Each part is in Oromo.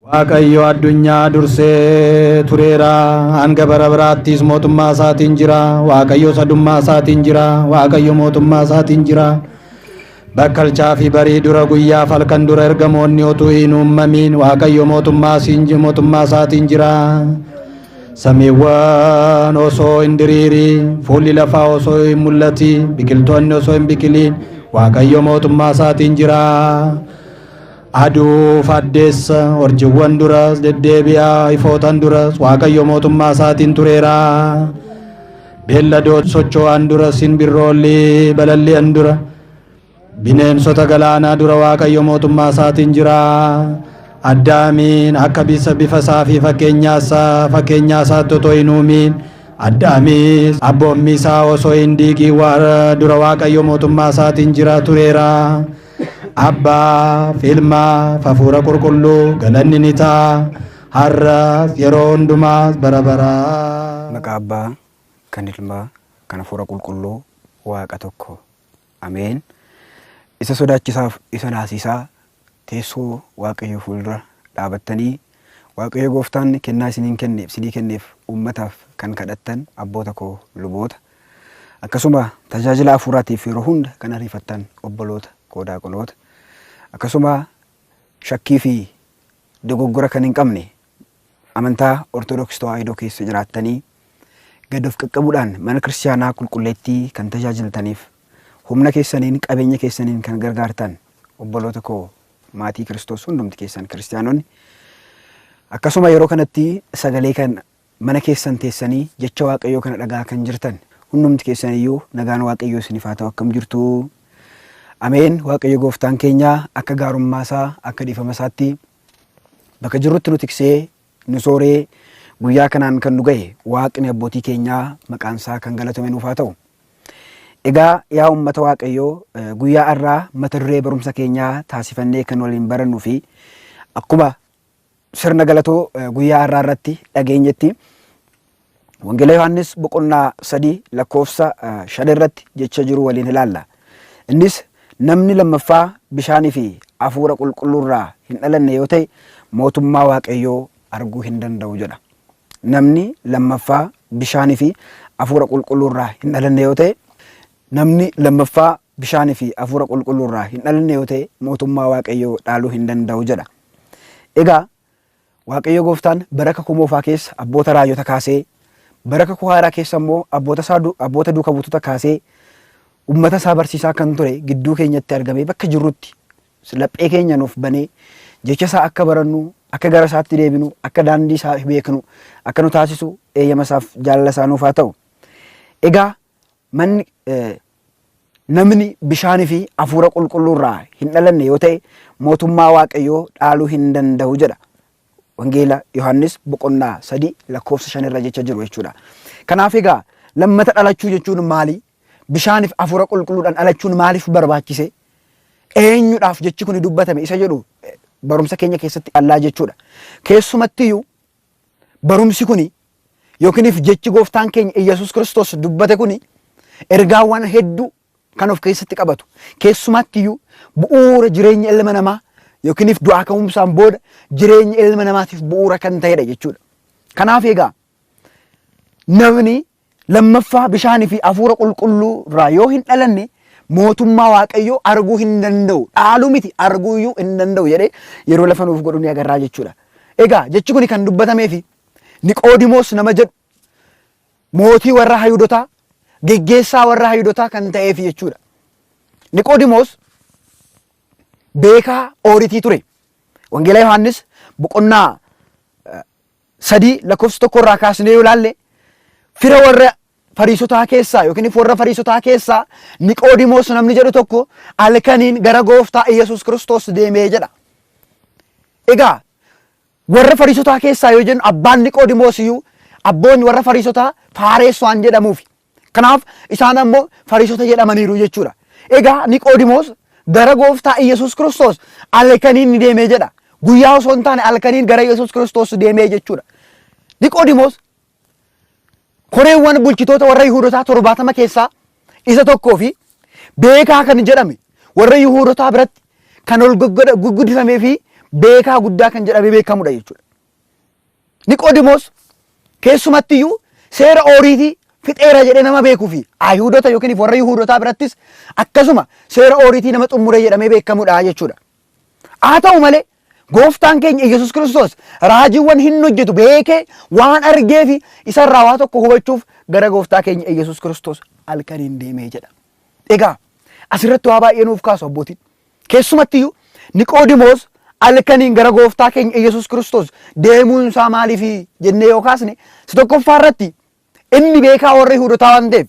Waaqayyo addunyaa dursee tureera hanga bara biraattis mootummaa isaatiin jira. Waaqayyo sadummaa isaatiin jira. Waaqayyo mootummaa isaatiin jira. Bakkalchaa fi barii dura guyyaaf halkan dura ergamoonni utuu hin uumamin Waaqayyo mootummaa isaatiin jira. Samiiwwan osoo hin diriirin, fuulli lafaa osoo hin mul'atin, biqiltoonni osoo hin biqilin Waaqayyo mootummaa isaatiin jira. Aduu faddeessa urjiiwwan duras deddeebi'aa ifootan duras Waaqayyo mootummaa isaatiin tureera. Beelladoota socho'an dura simbirroolli balalli'an dura bineensota galaanaa dura Waaqayyo mootummaa isaatiin jira. Addaamiin akka bifa isaa fi fakkeenyaa isaatti otoo hin uumin Addaamis abboommi isaa osoo hin diigin dura Waaqayyo mootummaa isaatiin jira tureera. Abbaa fi Ilmaa fi Hafuura Qulqulluu galanni ni ta'a har'as yeroo hundumaas bara baraa. Maqaa Abbaa kan Ilmaa kan Hafuura Qulqulluu Waaqa tokko. Ameen. Isa sodaachisaaf isa naasisaa teessoo Waaqayyo fuuldura dhaabattanii Waaqayyo Gooftaan kennaa isinii kenneef uummataaf kan kadhattan abboota koo luboota akkasuma tajaajila hafuuraatiif yeroo hunda kan ariifattan obboloota koo daaqonoota akkasuma shakkii fi dogoggora kan hin qabne amantaa Ortodoksii Tawaahidoo keessa jiraattanii gad of qaqqabuudhaan mana kiristaanaa qulqulleettii kan tajaajiltaniif humna keessaniin qabeenya keessaniin kan gargaartan obboloota koo maatii Kiristoos hundumti keessan kiristaanonni akkasuma yeroo kanatti sagalee kan mana keessan teessanii jecha Waaqayyoo kana dhagaa kan jirtan hundumti keessaniyyuu nagaan Waaqayyoo isiniif haa ta'u akkam jirtu. Ameen. Waaqayyo Gooftaan keenya akka gaarummaa isaa akka dhiifama isaatti bakka jirrutti nu tiksee nu sooree guyyaa kanaan kan nu gahe Waaqni abbootii keenyaa maqaan isaa kan galatame nuuf haa ta'u. Egaa yaa uummata Waaqayyoo guyyaa har'aa mata duree barumsa keenyaa taasifannee kan waliin barannuu fi akkuma sirna galatoo guyyaa har'aa irratti dhageenyetti Wangeela Yohaannis boqonnaa 3 lakkoofsa 5 irratti jecha jiru waliin ilaalla. Innis namni lammaffaa bishaanii fi hafuura qulqulluu irraa hin dhalanne yoo ta'e mootummaa Waaqayyoo arguu hin danda'u jedha. Namni lammaffaa bishaanii fi hafuura qulqulluu irraa hin dhalanne yoo ta'e namni lammaffaa bishaanii fi hafuura qulqulluu irraa hin dhalanne yoo ta'e mootummaa Waaqayyoo dhaaluu hin danda'u jedha. Egaa Waaqayyo Gooftaan bara kakuu moofaa keessa abboota raajota kaasee bara kakuu haaraa keessa immoo abboota duuka buutota kaasee ummata isaa barsiisaa kan ture gidduu keenyatti argamee bakka jirrutti laphee keenya nuuf banee jecha isaa akka barannu akka gara isaatti deebinu akka daandii isaa beeknu akka nu taasisu eeyyama isaaf jaalala isaa nuuf haa ta'u. Egaa namni bishaanii fi hafuura qulqulluu irraa hin dhalanne yoo ta'e mootummaa Waaqayyoo dhaaluu hin danda'u jedha. Wangeela Yohaannis boqonnaa 3 lakkoofsa 5 irra jecha jiru jechuudha. Kanaaf egaa lammata dhalachuu jechuun maali? Bishaaniif hafuura qulqulluudhaan dhalachuun maaliif barbaachise? Eenyudhaaf jechi kun dubbatame isa jedhu barumsa keenya keessatti allaa jechuudha. Keessumattiyyuu barumsi kun yookiin jechi Gooftaan keenya Iyyasuus Kiristoos dubbate kun ergaawwan hedduu kan of keessatti qabatu. Keessumattiyyuu bu'uura jireenya ilma namaa yookiin du'aa ka'umsaan booda jireenya ilma namaatiif bu'uura kan ta'edha jechuudha. Kanaaf egaa namni lammaffaa bishaanii fi hafuura qulqulluu irraa yoo hin dhalanne mootummaa Waaqayyoo arguu hin danda'u. Dhaaluu miti arguuyyuu hin danda'u jedhee yeroo lafa nuuf godhu ni agarraa jechuudha. Egaa jechi kun kan dubbatameefi Niqoodimoos nama jedhu mootii warra Hayuudotaa geggeessaa warra Hayuudotaa kan ta'eefi jechuudha. Niqoodimoos beekaa ooritii ture. Wangeela Yohaannis boqonnaa 3 lakkoofsa 1 irraa kaasnee yoo ilaalle fira warra Fariisotaa keessaa yookiin warra Fariisotaa keessaa Niqoodimoos namni jedhu tokko halkaniin gara Gooftaa Iyyasuus Kiristoos deemee jedha. Egaa warra Fariisotaa keessaa yoo jennu abbaan Niqoodimoos iyyuu abboonni warra Fariisotaa Faarees waan jedhamuufi. Kanaaf isaan ammoo Fariisota jedhamaniiru jechuudha. Egaa Niqoodimoos gara Gooftaa Iyyasuus Kiristoos halkaniin ni deemee jedha. Guyyaa osoo hin taane halkaniin gara Iyyasuus Kiristoos deemee jechuudha. Niqoodimoos koreewwan bulchitoota warra Yihuudotaa 70 keessaa isa tokkoo fi beekaa kan jedhame warra Yihuudotaa biratti kan ol guddifamee fi beekaa guddaa kan jedhamee beekamudha jechuudha. Niqoodimoos keessumattiyyuu seera ooriitii fixeera jedhee nama beekuu fi Ayihudota yookiin warra Yihuudotaa birattis akkasuma seera ooriitii nama xumure jedhamee beekamudha jechuudha. Haa ta'u malee gooftaan keenya Yesuus Kiristoos raajiiwwan hin hojjetu beekee waan argee fi isarraa waa tokko hubachuuf gara gooftaa keenya Yesuus Kiristoos halkaniin deemee jedha. Egaa asirratti waa baay'ee nuuf kaasu abbootiin. Keessumattiyyuu Niqoodimoos halkaniin gara gooftaa keenya Yesuus Kiristoos deemuun isaa maaliif jennee yoo kaasne si tokkoffaa irratti inni beekaa warra Yihuudotaa waan ta'eef,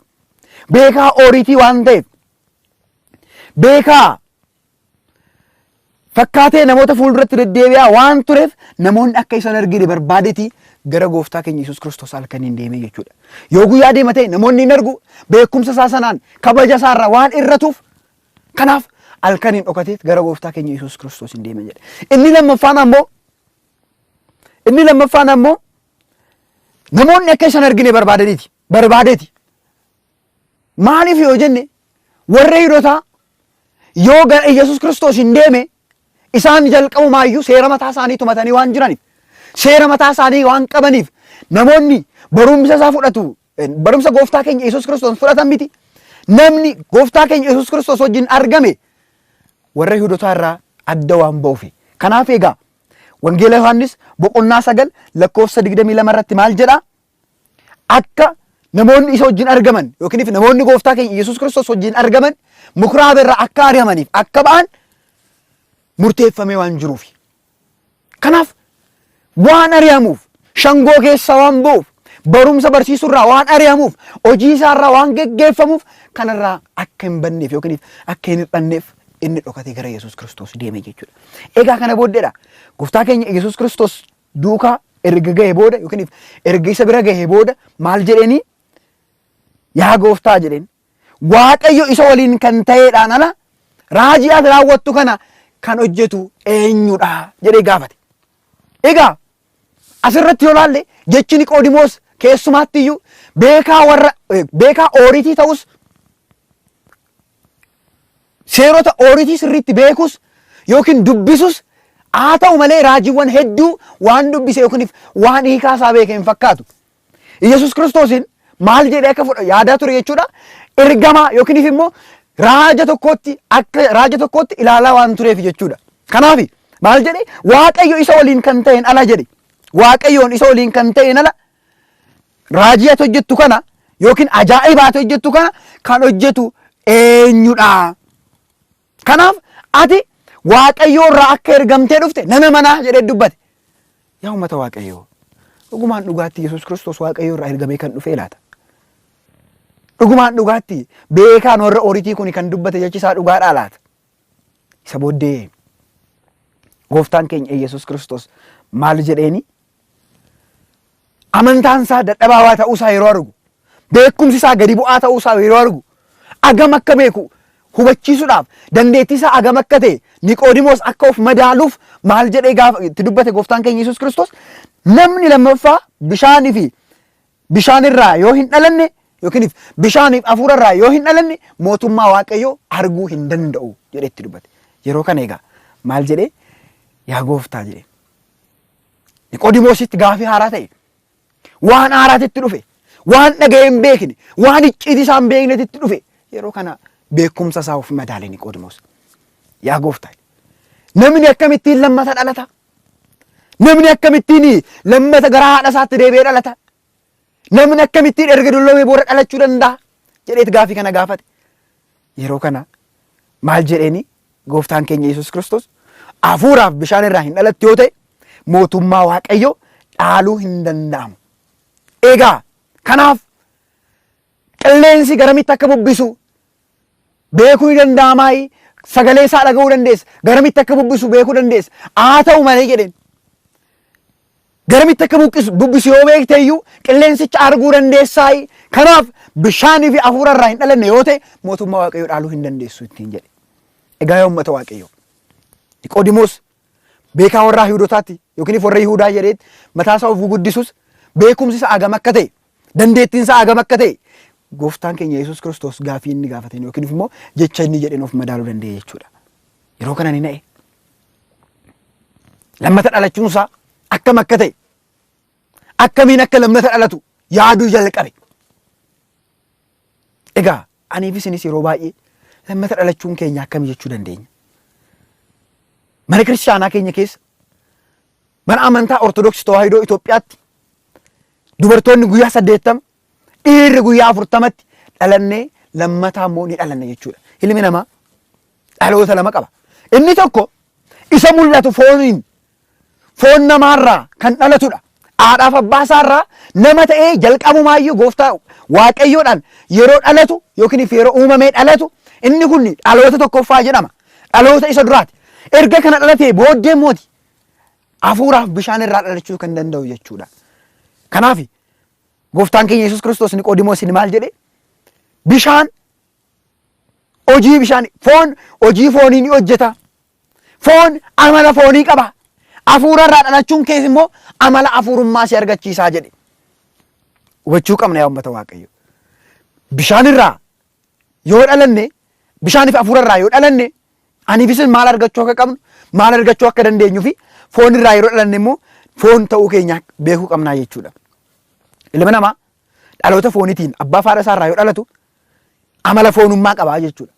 beekaa ooriitii waan ta'eef, beekaa fakkaatee namoota fuulduratti deddeebi'aa waan tureef namoonni akka isaan argine barbaadetii gara gooftaa keenya Yesuus Kiristoos halkaniin deemee jechuudha. Yoo guyyaa deema ta'e namoonni hin argu, beekumsa isaa sanaan kabaja isaarraa waan irratuuf kanaaf halkaniin dhokateet gara gooftaa keenya Yesuus Kiristoos hin deeme jedha. Inni lammaffaan ammoo namoonni akka isaan argine barbaadeeti. Maaliif yoo jenne warra Yihuudotaa yoo gara Yesuus Kiristoos hin deeme isaan jalqabumaayyuu seera mataa isaanii tumatanii waan jiraniif, seera mataa isaanii waan qabaniif namoonni barumsa isaa fudhatu, barumsa gooftaa keenya Yesuus Kiristoos fudhatan miti. Namni gooftaa keenya Yesuus Kiristoos wajjin argame warra Yihuudotaa irraa adda waan ba'uufi. Kanaaf egaa Wangeela Yohaannis boqonnaa 9 lakkoofsa 22 irratti maal jedha? Akka namoonni isa wajjin argaman yookiin namoonni gooftaa keenya Yesuus Kiristoos wajjin argaman mukuraaba irraa akka ari'amaniif akka ba'an murteeffamee waan jiruuf. Kanaaf waan ari'amuuf, shangoo keessa waan ba'uuf, barumsa barsiisurraa waan ari'amuuf, hojii isaarraa waan geggeeffamuuf kanarraa akka hin banneef yookiin akka hin hir'anneef inni dhokatee gara Yesuus Kiristoos deeme jechuudha. Egaa kana booddeedha gooftaa keenya Yesuus Kiristoos duukaa erga gahee booda yookiin erga isa bira gahee booda maal jedheeni? Yaa gooftaa jedheen Waaqayyo isa waliin kan ta'eedhaan ala raajii ati raawwattu kana kan hojjetu eenyudha jedhee gaafate. Egaa asirratti yoo laalle jechi Niqoodimoos keessumaattiyyuu beekaa ooriitii ta'us seerota ooriitii sirriitti beekus yookiin dubbisus haa ta'u malee raajiiwwan hedduu waan dubbise yookiin waan hiikaa isaa beeke hin fakkaatu. Yesuus Kiristoosiin maal jedhee akka fudhatu yaadaa ture jechuudha. Ergamaa yookiin immoo raaja tokkotti ilaalaa waan tureef jechuudha. Kanaaf maal jedhee Waaqayyo isa waliin kan ta'een ala jedhe. Waaqayyoon isa waliin kan ta'een ala raajii ati hojjettu kana yookiin ajaa'ibaa ati hojjettu kana kan hojjetu eenyudha? Kanaaf ati Waaqayyoo irraa akka ergamtee dhufte nama manaa jedhee dubbate. Yaa uummata Waaqayyoo, dhugumaan dhugaatti Yesuus Kiristoos Waaqayyoo irraa ergamee kan dhufe laata? Dhugumaan dhugaatti beekaan warra ooriitii kun kan dubbate jechi isaa dhugaadhaa laata? Isa booddee gooftaan keenya Yesuus Kiristoos maal jedheeni? Amantaan isaa dadhabaa ta'uu isaa yeroo argu, beekumsi isaa gadi bu'aa ta'uu isaa yeroo argu, agam akka beeku hubachiisuudhaaf dandeettii isaa agam akka ta'e Niqoodimoos akka of madaaluuf maal jedhee itti dubbate gooftaan keenya Yesuus Kiristoos? Namni lammaffaa bishaanii fi bishaanirraa yoo hin dhalanne yookiin bishaaniif hafuurarraa yoo hin dhalanne mootummaa Waaqayyoo arguu hin danda'u jedhee itti dubbate. Yeroo kana egaa maal jedhee? Yaa gooftaa jedhee Niqoodimoositti gaafii haaraa ta'e, waan haaraatitti dhufe, waan dhaga'ee hin beekne, waan icciitii isaa hin beeknetti dhufe. Yeroo kana beekumsa isaa of madaale Niqoodimoos. Yaa gooftaa, namni akkamittiin lammata dhalata? Namni akkamittiin lammata gara haadha isaatti deebi'ee dhalata? Namni akkamittiin erga dulloomee booda dhalachuu danda'a? Jedheet gaafii kana gaafate. Yeroo kana maal jedheeni gooftaan keenya Yesuus Kiristoos? Hafuuraaf bishaan irraa hin dhalatti yoo ta'e mootummaa Waaqayyoo dhaaluu hin danda'amu. Egaa kanaaf qilleensi garamitti akka bubbisu beekuu ni danda'amaayi? Sagalee isaa dhaga'uu dandeessa. Garamitti akka bubbisu beekuu dandeessa. Haa ta'u malee jedheen garamitti akka bubbisu yoo beekte iyyuu qilleensicha arguu dandeessaayi. Kanaaf bishaanii fi hafuura irraa hin dhalanne yoo ta'e mootummaa Waaqayyoo dhaaluu hin dandeessu ittiin jedhe. Egaa yaa uummata Waaqayyoo, Niqoodimoos beekaa warra Yihuudootaatti yookiin warra Yihuudaa jedheet mataa isaa of guddisus beekumsi isaa agam akka ta'e, dandeettiin isaa agam akka ta'e gooftaan keenya Yesuus Kiristoos gaafii inni gaafateen yookiin immoo jecha inni jedheen of madaaluu danda'e jechuudha. Yeroo kana ni na'e. lammata dhalachuunsaa akkam akka ta'e akkamiin akka lammata dhalatu yaaduu jalqabe. Egaa aniif isinis yeroo baay'ee lammata dhalachuun keenya akkamii jechuu dandeenya? Mana kiristaanaa keenya keessa mana amantaa Ortodoksii Tawaahidoo Itoophiyaatti dubartoonni guyyaa 80 dhiirri guyyaa 40tti dhalannee lammataa immoo ni dhalanna jechuudha. Ilmi namaa dhaloota lama qaba. Inni tokko isa mul'atu fooniin foon namaarraa kan dhalatudha. Haadhaaf abbaa isaarraa nama ta'ee jalqabumaayyuu gooftaa waaqayyoodhaan yeroo dhalatu yookiin yeroo uumamee dhalatu inni kun dhaloota tokkoffaa jedhama. Dhaloota isa duraati. Erga kana dhalatee booddee mooti hafuuraaf bishaan irraa dhalachuu kan danda'u jechuudha. Kanaaf gooftaan keenya Yesuus Kiristoos Niqoodimoosiin maal jedhee? Bishaan hojii bishaan foon hojii foonii ni hojjeta. Foon amala foonii qaba. Hafuura irraa dhalachuun keessa immoo amala hafuurummaa si argachiisaa jedhe. Hubachuu qabna yaa uummata Waaqayyo. Bishaan irraa yoo dhalanne bishaaniif hafuura irraa yoo dhalanne aniifis maal argachuu akka qabnu maal argachuu akka dandeenyu fi foon irraa yeroo dhalanne immoo foon ta'uu keenya beekuu qabnaa jechuudha. Ilma namaa dhaloota fooniitiin abbaa fi haadha isaa irraa yoo dhalatu amala foonummaa qabaa jechuudha.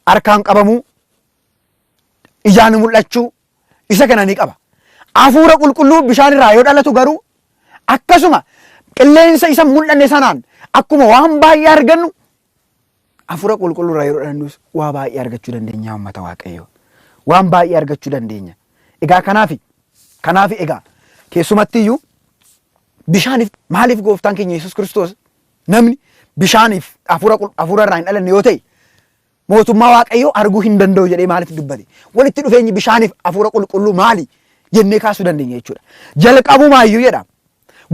Harkaan qabamuu, ijaan mul'achuu isa kana ni qaba. Hafuura qulqulluu bishaan irraa yoo dhalatu garuu akkasuma qilleensa isa mul'anne sanaan akkuma waan baay'ee argannu hafuura qulqulluu irraa yeroo dhalannus waa baay'ee argachuu dandeenya uummata Waaqayyoo. Waan baay'ee argachuu dandeenya. Egaa kanaaf egaa keessumatti iyyuu bishaaniif maaliif gooftaan keenya Yesuus Kiristoos namni bishaaniif hafuura irraa hin dhalanne yoo ta'e mootummaa Waaqayyoo arguu hin danda'u jedhee maaliif dubbate? Walitti dhufeenyi bishaaniif hafuura qulqulluu maali jennee kaasuu dandeenya jechuudha. Jalqabumaayyuu jedha.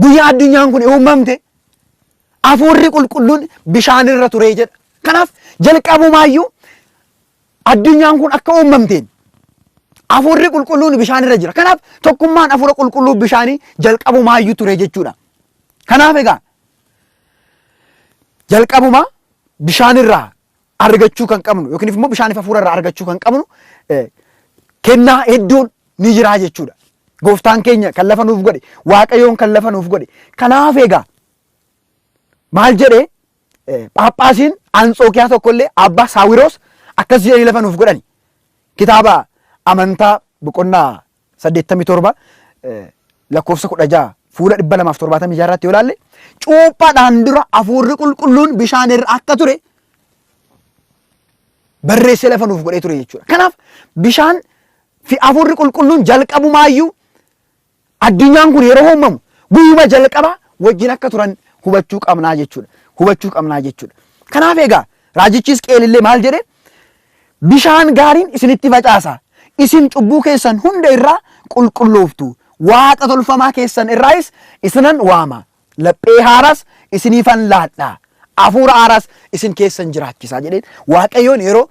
Guyyaa addunyaan kun uumamte hafuurri qulqulluun bishaan irra ture jedha. Kanaaf jalqabumaayyuu addunyaan kun akka uumamteen hafuurri qulqulluun bishaan irra jira. Kanaaf tokkummaan hafuura qulqulluu bishaanii jalqabumaayyuu ture jechuudha. Kanaaf egaa jalqabumaa bishaan irraa argachuu kan qabnu yookiin immoo bishaaniif hafuura irraa argachuu kan qabnu kennaa hedduun ni jira jechuudha. Gooftaan keenya kan lafa nuuf godhe, Waaqayyoon kan lafa nuuf godhe. Kanaaf egaa maal jedhee Phaaphaasiin Anxookiyaa tokkollee Abbaa Saawiroos akkas jedhanii lafa nuuf godhani. Kitaaba amantaa boqonnaa 87 lakkoofsa 16 fuula 276 irratti yoo ilaalle cuuphaadhaan dura hafuurri qulqulluun bishaan irra akka ture barreessee lafa nuuf godhee ture jechuudha. Kanaaf bishaan fi hafuurri qulqulluun jalqabumaayyuu addunyaan kun yeroo uumamu guyyuma jalqaba wajjin akka turan hubachuu qabnaa jechuudha. Kanaaf egaa raajichi Hisqeel illee maal jedhe? Bishaan gaariin isinitti facaasa. Isin cubbuu keessan hunda irraa qulqullooftu. Waaqa tolfamaa keessan irraayis isinan waama. Laphee haaraas isiniifan laadhaa. Hafuura haaraas isin keessan jiraachisaa jedheen Waaqayyoon yeroo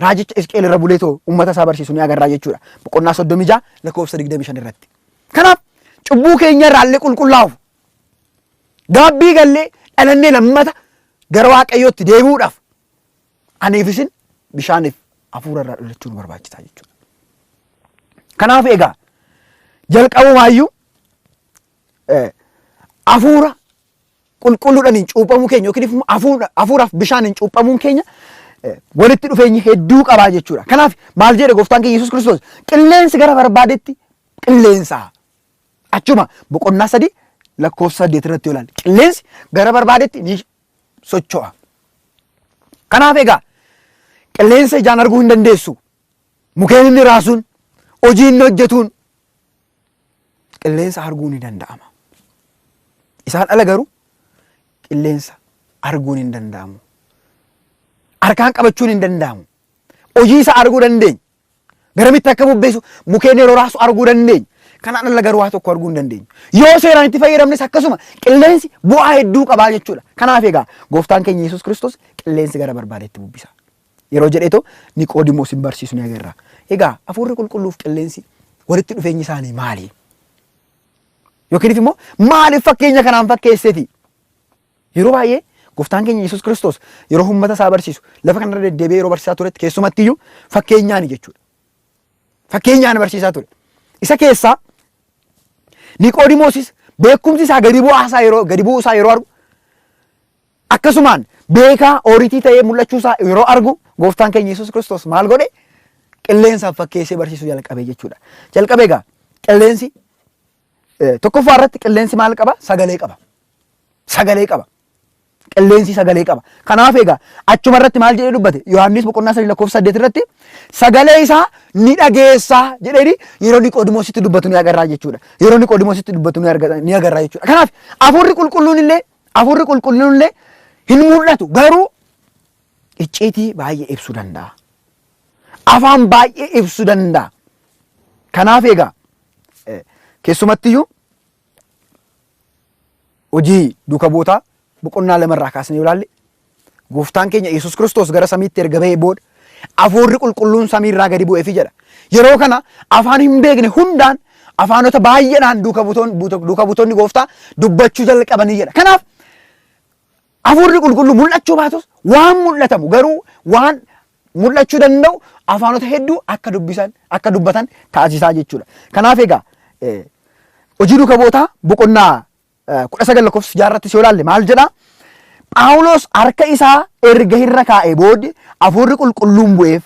raajicha Hisqeel irra buleetoo uummata isaa barsiisu ni agarraa jechuudha. Boqonnaa 36 lakkoofsa 25 irratti. Kanaaf cubbuu keenya irraallee qulqullaa'uuf gaabbii gallee dhalannee lammata gara Waaqayyootti deebi'uudhaaf aniif isin bishaaniif hafuura irraa dhalachuun barbaachisaa jechuudha. Kanaaf egaa jalqabumaayyuu hafuura qulqulluudhaan cuuphamuu keenya yookiin hafuuraaf bishaaniin cuuphamuun keenya walitti dhufeenyi hedduu qabaa jechuudha. Kanaaf maal jedhe gooftaan keenya Yesuus Kiristoos? Qilleensi gara barbaadetti qilleensa. Achuma boqonnaa 3 lakkoofsa 8 irratti yoo ilaalle qilleensi gara barbaadetti ni socho'a. Kanaaf egaa qilleensa ijaan arguu hin dandeessu. Mukeen inni raasuun, hojii inni hojjetuun qilleensa arguun ni danda'ama. Isaan ala garuu qilleensa arguun hin danda'amu. Harkaan qabachuun hin danda'amu. Hojii isaa arguu dandeenya. Garamitti akka bubbeessu mukeen yeroo raasu arguu dandeenya. Kanaan ala garuu waa tokko arguu hin dandeenyu. Yoo seeraan itti fayyadamnes akkasuma qilleensi bu'aa hedduu qabaa jechuudha. Kanaaf egaa gooftaan keenya Yesuus Kiristoos qilleensi gara barbaadetti bubbisa. Yeroo jedheetoo Niqoodimoos hin barsiisu ni agarra. Egaa hafuurri qulqulluuf qilleensi walitti dhufeenyi isaanii maali? Yookiin immoo maaliif fakkeenya kanaan fakkeesseti? Yeroo baay'ee gooftaan keenya Yesuus Kiristoos yeroo uummata isaa barsiisu lafa kanarra deddeebi'ee yeroo barsiisaa turetti keessumatti iyyuu fakkeenyaan jechuudha. Fakkeenyaan barsiisaa ture. Isa keessaa Niqoodimoosis beekumsi isaa gadi bu'uu isaa yeroo argu akkasumaan beekaa ooritii ta'ee mul'achuu isaa yeroo argu gooftaan keenya Yesuus Kiristoos maal godhe? Qilleensaaf fakkeessee barsiisuu jalqabe jechuudha. Jalqabe egaa qilleensi tokkoffaa irratti qilleensi maal qaba? Sagalee qaba. Sagalee qaba. Qilleensi sagalee qaba. Kanaaf egaa achuma irratti maal jedhee dubbate? Yohaannis boqonnaa 3:8 irratti sagalee isaa ni dhageessaa jedhee yeroo Niqoodimoositti dubbatu ni agarraa jechuudha. Yeroo Niqoodimoositti dubbatu ni agarraa jechuudha. Kanaaf hafuurri qulqulluun illee hin mul'atu garuu icciitii baay'ee ibsuu danda'a. Afaan baay'ee ibsuu danda'a. Kanaaf egaa keessumattiyyuu hojii duuka bootaa boqonnaa 2 irraa kaasnee ilaalle gooftaan keenya Yesuus Kiristoos gara samiitti erga bahee booda hafuurri qulqulluun samiirraa gadi bu'eefi jedha. Yeroo kana afaan hin beekne hundaan afaanota baay'eedhaan duuka butoonni gooftaa dubbachuu jalqabanii jedha. Kanaaf hafuurri qulqulluu mul'achuu baatus waan mul'atamu garuu waan mul'achuu danda'u afaanota hedduu akka dubbatan taasisaa jechuudha. Kanaaf egaa hojii duuka bootaa boqonnaa 19 irratti yoo ilaalle maal jedhaa? Phaawulos harka isaa erga irra kaa'ee booddee hafuurri qulqulluun bu'eef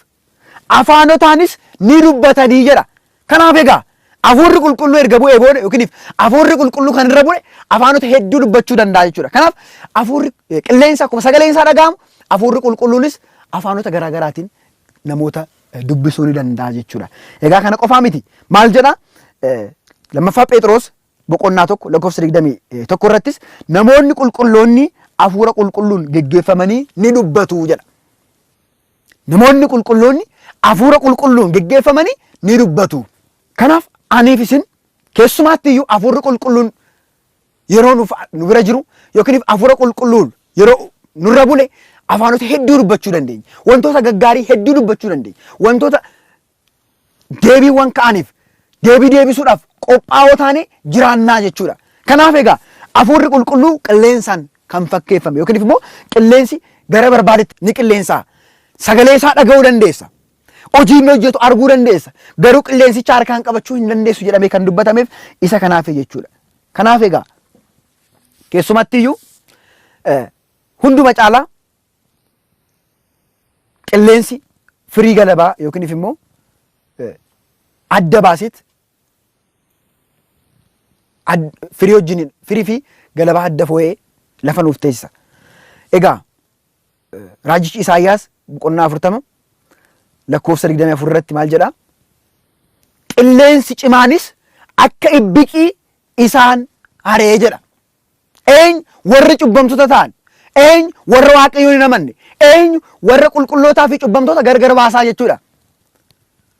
afaanotaanis ni dubbatanii jedha. Kanaaf egaa hafuurri qulqulluu erga bu'ee booda yookiin hafuurri qulqulluu kan irra bu'e afaanota hedduu dubbachuu danda'a jechuudha. Kanaaf hafuurri qilleensa akkuma sagaleen isaa dhaga'amu hafuurri qulqulluunis afaanota garaagaraatiin namoota dubbisuu ni danda'a jechuudha. Egaa kana qofaa miti. Maal jedhaa? Lammaffaa Phexros boqonnaa 1:21 irrattis namoonni qulqulloonni hafuura qulqulluun geggeeffamanii ni dubbatu jedha. Namoonni qulqulloonni hafuura qulqulluun geggeeffamanii ni dubbatu. Kanaaf aniif isin keessumaatti iyyuu hafuurri qulqulluun yeroo nu bira jiru yookiin hafuura qulqulluun yeroo nurra bule afaanota hedduu dubbachuu dandeenya. Wantoota gaggaarii hedduu dubbachuu dandeenya. Wantoota deebiiwwan ka'aniif deebii deebisuudhaaf qophaa'oo taanee jiraannaa jechuudha. Kanaaf egaa hafuurri qulqulluu qilleensaan kan fakkeeffame yookiin immoo qilleensi gara barbaadetti ni qilleensaa. Sagalee isaa dhaga'uu dandeessa. Hojii inni hojjetu arguu dandeessa. Garuu qilleensicha harkaan qabachuu hin dandeessu jedhamee kan dubbatameef isa kanaaf jechuudha. Kanaaf egaa keessumatti iyyuu hunduma caalaa qilleensi firii galabaa yookiin immoo adda baaseet firii fi galabaa adda fo'ee lafa nuuf teessisa. Egaa raajichi Isaayyaas boqonnaa 40 lakkoofsa 24 irratti maal jedhaa? Qilleensi cimaanis akka ibbiqii isaan haree jedha. Eenyu warri cubbamtoota ta'an, eenyu warra Waaqayyoon hin amanne, eenyu warra qulqullootaa fi cubbamtoota gargar baasaa jechuudha.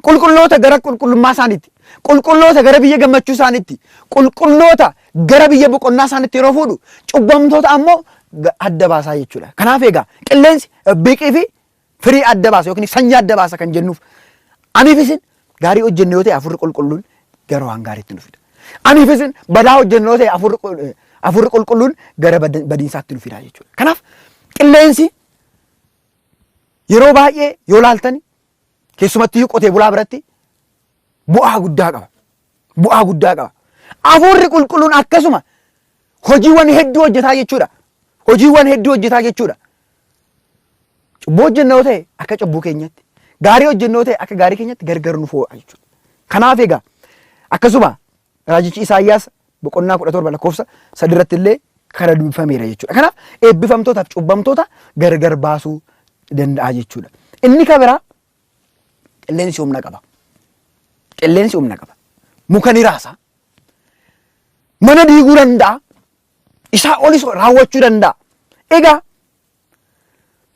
Qulqulloota gara qulqullummaa isaaniitti, qulqulloota gara biyya gammachuu isaaniitti, qulqulloota gara biyya boqonnaa isaaniitti yeroo fuudhu, cubbamtoota ammoo adda baasaa jechuudha. Kanaaf egaa qilleensi ibbiqii fi firii adda baasa yookiin sanyii adda baasa kan jennuuf aniif isin gaarii hojjenne yoo ta'e hafuurri qulqulluun gara waan gaariitti nu fida. Aniif isin badaa hojjenne yoo ta'e hafuurri qulqulluun gara badiinsaatti nu fida jechuudha. Kanaaf qilleensi yeroo baay'ee yoo laaltani keessumattuu qotee bulaa biratti bu'aa guddaa qaba. Bu'aa guddaa qaba. Hafuurri qulqulluun akkasuma hojiiwwan hedduu hojjetaa jechuudha. Hojiiwwan hedduu hojjetaa jechuudha. Cubbuu hojjenna yoo ta'e akka cubbuu keenyatti, gaarii hojjenna yoo ta'e akka gaarii keenyatti gargar nu foo'a jechuudha. Kanaaf egaa akkasuma raajichi Isaayyaas boqonnaa 17 lakkoofsa 3 irratti illee kana dubbifameera jechuudha. Kanaaf eebbifamtootaaf cubbamtoota gargar baasuu danda'a jechuudha. Inni kan biraa qilleensi humna qaba. Qilleensi humna qaba. Muka ni raasa. Mana diiguu danda'a. Isaa olis raawwachuu danda'a. Egaa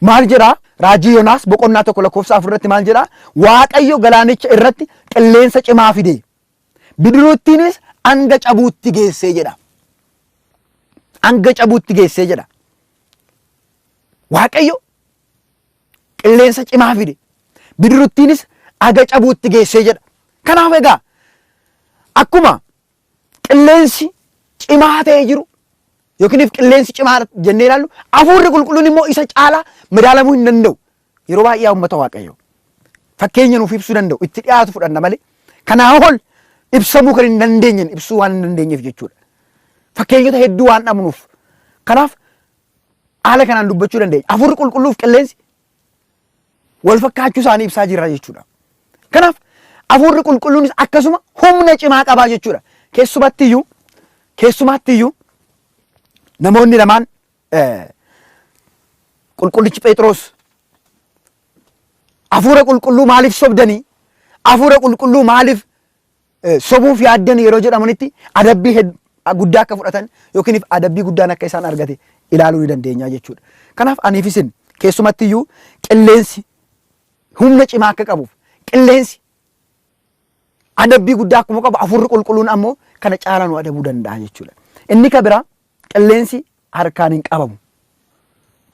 maal jedhaa? Raajii Yoonaas boqonnaa 1 lakkoofsa 4 irratti maal jedhaa? Waaqayyo galaanicha irratti qilleensa cimaa fide. Bidiruttiinis hanga cabuutti geessee jedha. Hanga cabuutti geessee jedha. Waaqayyo qilleensa cimaa fide. Bidiruttiinis hanga cabuutti geessee jedha. Kanaaf egaa akkuma qilleensi cimaa ta'ee jiru yookiin qilleensi cimaa jennee ilaallu hafuurri qulqulluun immoo isa caalaa madaalamuu hin danda'u. Yeroo baay'ee uummata Waaqayyo fakkeenya nuuf ibsuu danda'u itti dhiyaatu fudhanna malee kanaa ol ibsamuu kan hin dandeenyen ibsuu waan hin dandeenyeef jechuudha. Fakkeenyota hedduu waan dhabnuuf. Kanaaf haala kanaan dubbachuu dandeenya. Hafuurri qulqulluuf qilleensi wal fakkaachuu isaanii ibsaa jira jechuudha. Kanaaf hafuurri qulqulluunis akkasuma humna cimaa qabaa jechuudha. Keessumaattiyyuu namoonni lamaan qulqullichi Phexros hafuura qulqulluu maaliif sobdanii? Hafuura qulqulluu maaliif sobuuf yaaddan yeroo jedhamanitti adabbii guddaa akka fudhatan yookiin adabbii guddaan akka isaan argate ilaaluu ni dandeenya jechuudha. Kanaaf aniif isin keessumattiyyuu qilleensi humna cimaa akka qabuuf qilleensi adabbii guddaa akkuma qabu hafuurri qulqulluun ammoo kana caalaa nu adabuu danda'a jechuudha. Inni ka biraa qilleensi harkaan hin qabamu.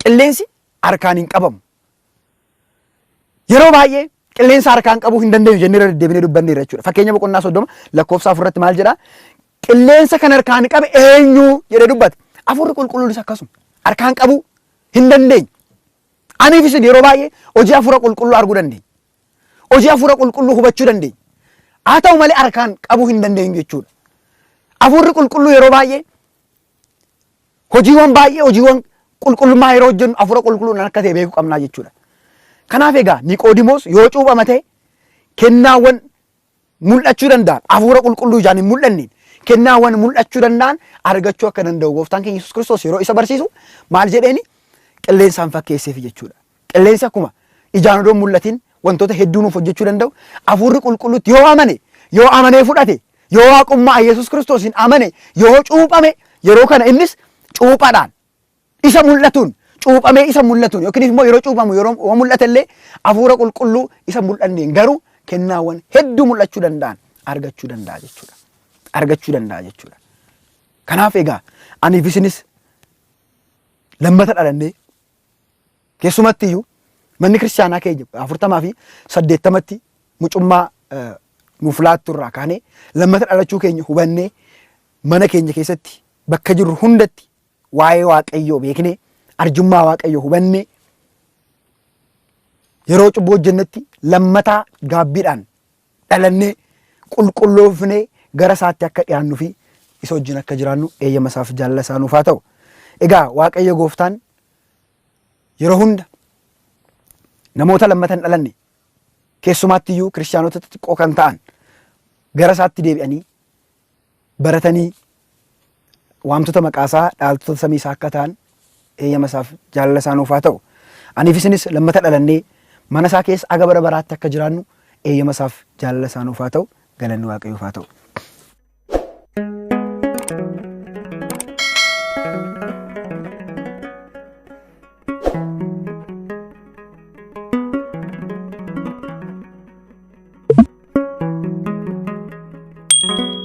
Qilleensi harkaan hin qabamu. Yeroo baay'ee qilleensa harkaan qabuu hin dandeenyu jennee deddeebinee dubbanneerra jechuudha. Fakkeenya boqonnaa 30 lakkoofsa 4 irratti maal jedhaa? Qilleensa kan harkaan qabe eenyu jedhee dubbate. Hafuurri qulqulluunis akkasuma harkaan qabuu hin dandeenyu. Aniif isin yeroo baay'ee hojii hafuura qulqulluu arguu dandeenya. Hojii hafuura qulqulluu hubachuu dandeenya. Haa ta'u malee harkaan qabuu hin dandeenyu jechuudha. Hafuurri qulqulluu yeroo baay'ee hojiiwwan qulqullummaa yeroo hojjennu hafuura qulqulluun akka ta'e beekuu qabnaa jechuudha. Kanaaf egaa Niqoodimoos yoo cuuphama ta'e kennaawwan mul'achuu danda'an hafuura qulqulluu ijaan hin mul'anne kennaawwan mul'achuu danda'an argachuu akka danda'u gooftaan keenya Yesuus Kiristoos yeroo isa barsiisu maal jedheeni qilleensaan fakkeesseef jechuudha. Qilleensi akkuma ijaan odoo mul'atin wantoota hedduu nuuf hojjechuu danda'u hafuurri qulqulluutti yoo amanee fudhate yoo waaqummaa Yesuus Kiristoosiin amane yoo cuuphame yeroo kana innis cuuphaadhaan isa mul'atuun cuuphamee isa mul'atuun yookiin immoo yeroo cuuphamu yeroo mul'atellee hafuura qulqulluu isa mul'anneen garuu kennaawwan hedduu mul'achuu danda'an argachuu danda'a jechuudha. Argachuu danda'a jechuudha. Kanaaf egaa aniif isinis lammata dhalannee keessumattiyyuu manni kiristaanaa keenya 40 fi 80tti mucummaa nuuf laattu irraa kaanee lammata dhalachuu keenya hubannee mana keenya keessatti bakka jirru hundatti waa'ee Waaqayyoo beeknee arjummaa Waaqayyoo hubannee yeroo cubbuu hojjennetti lammataa gaabbiidhaan dhalannee qulqulloofnee gara isaatti akka dhiyaannuu fi isa wajjin akka jiraannu eeyyama isaaf jaalala isaa nuuf haa ta'u. Egaa Waaqayyo gooftaan yeroo hunda namoota lammata hin dhalanne keessumaattiyyuu kiristaanota xixiqqoo kan ta'an gara isaatti deebi'anii baratanii waamtota maqaasaa dhaaltota samii isaa akka ta'an eeyyama isaaf jaalala isaa nuuf haa ta'u. Aniif isinis lammata dhalannee mana isaa keessa aga bara baraatti akka jiraannu eeyyama isaaf jaalala isaa nuuf haa ta'u. Galanni Waaqayyoof haa ta'u. you